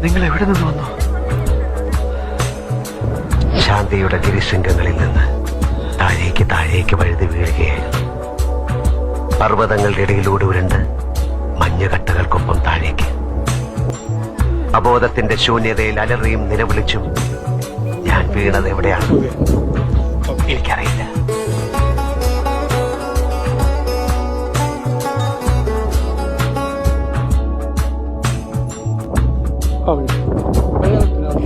നിങ്ങൾ എവിടെ നിന്ന് വന്നു? ശാന്തിയുടെ ഗിരിശൃംഗങ്ങളിൽ നിന്ന് താഴേക്ക് വഴുതി വീഴുകയായിരുന്നു. പർവ്വതങ്ങളുടെ ഇടയിലൂടെ ഉരുണ്ട് മഞ്ഞുകട്ടകൾക്കൊപ്പം താഴേക്ക്. അബോധത്തിന്റെ ശൂന്യതയിൽ അലറിയും നിലവിളിച്ചും ഞാൻ വീണത് എവിടെയാണ് എനിക്കറിയില്ല.